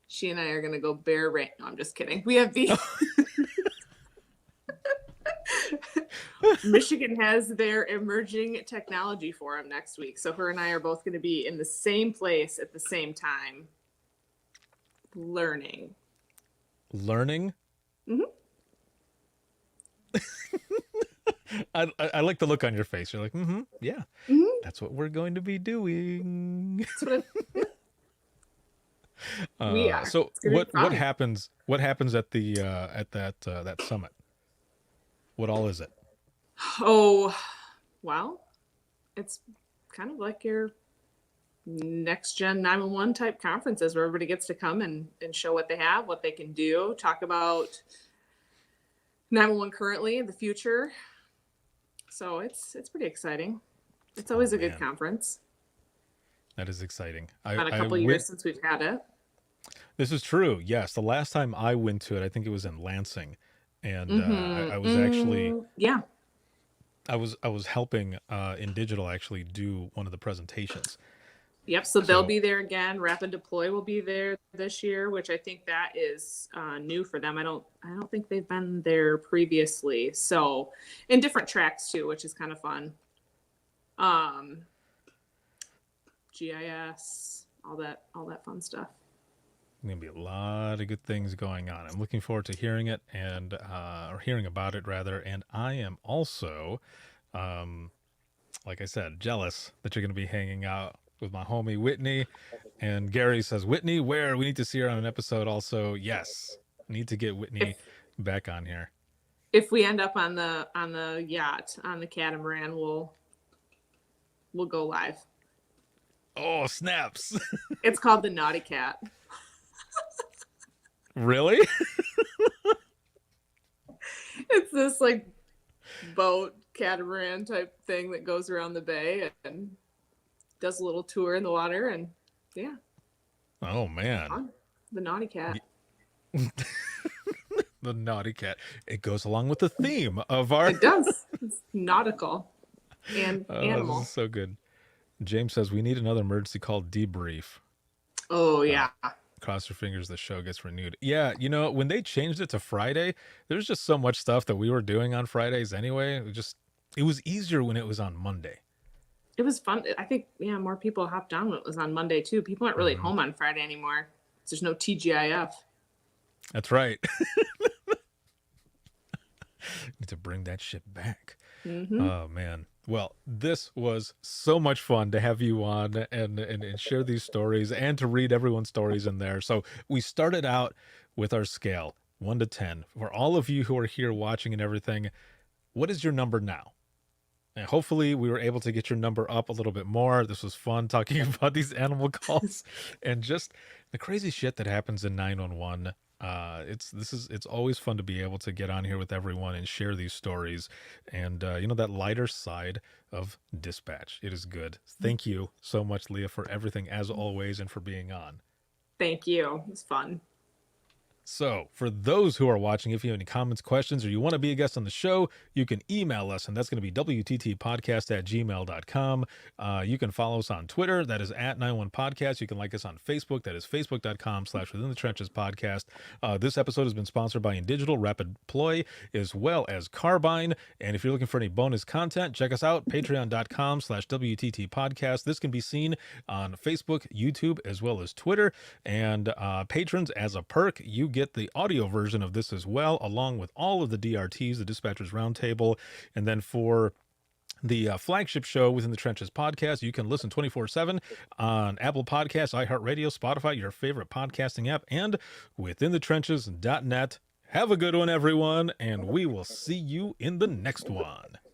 She and I are gonna go bear rain. No, I'm just kidding. We have the Michigan has their emerging technology forum next week. So her and I are both gonna be in the same place at the same time. Learning. Mm-hmm. I like the look on your face. You're like, yeah, that's what we're going to be doing. That's what we are. So what happens at the at that summit? What all is it? Oh, well, it's kind of like your next gen 911 type conferences where everybody gets to come and show what they have, what they can do, talk about 911 currently, the future. So it's pretty exciting. It's always a good conference. That is exciting. About a couple years since we've had it. This is true. Yes, the last time I went to it, I think it was in Lansing, and I was actually I was helping in digital actually do one of the presentations. Yep. So they'll be there again. Rapid Deploy will be there this year, which I think that is new for them. I don't think they've been there previously. So in different tracks too, which is kind of fun. GIS, all that fun stuff. Going to be a lot of good things going on. I'm looking forward to hearing it and or hearing about it rather. And I am also, like I said, jealous that you're going to be hanging out with my homie Whitney. And Gary says, Whitney, where? We need to see her on an episode also. Yes, need to get Whitney back on here. If we end up on the yacht, on the catamaran, we'll go live. Oh, snaps. It's called the Naughty Cat. Really? It's this like boat catamaran type thing that goes around the bay and does a little tour in the water, and yeah. Oh man. The Naughty Cat. The Naughty Cat. It goes along with the theme of our It does. It's nautical and animal. This is so good. James says we need another emergency call debrief. Oh yeah. Cross your fingers the show gets renewed. Yeah, you know, when they changed it to Friday, there's just so much stuff that we were doing on Fridays anyway. It was easier when it was on Monday. It was fun. I think more people hopped on when it was on Monday too. People aren't really home on Friday anymore. There's no TGIF. That's right. Need to bring that shit back. Oh man. Well, this was so much fun to have you on and share these stories and to read everyone's stories in there. So we started out with our scale 1 to 10. For all of you who are here watching and everything, what is your number now? And hopefully we were able to get your number up a little bit more. This was fun talking about these animal calls and just the crazy shit that happens in 911. It's always fun to be able to get on here with everyone and share these stories and that lighter side of dispatch. It is good. Thank you so much, Leah, for everything as always and for being on. Thank you. It was fun. So for those who are watching, if you have any comments, questions, or you want to be a guest on the show, you can email us, and that's going to be wttpodcast@gmail.com. You can follow us on Twitter. That is @91podcast. You can like us on Facebook. That is facebook.com/Within the Trenches podcast. This episode has been sponsored by InDigital, Rapid Deploy, as well as Carbine. And if you're looking for any bonus content, check us out, patreon.com/WTT podcast. This can be seen on Facebook, YouTube, as well as Twitter. And patrons, as a perk, you get the audio version of this as well, along with all of the DRTs, the Dispatchers Roundtable. And then for the flagship show Within the Trenches podcast, you can listen 24/7 on Apple Podcasts, iHeartRadio, Spotify, your favorite podcasting app, and withinthetrenches.net. Have a good one, everyone, and we will see you in the next one.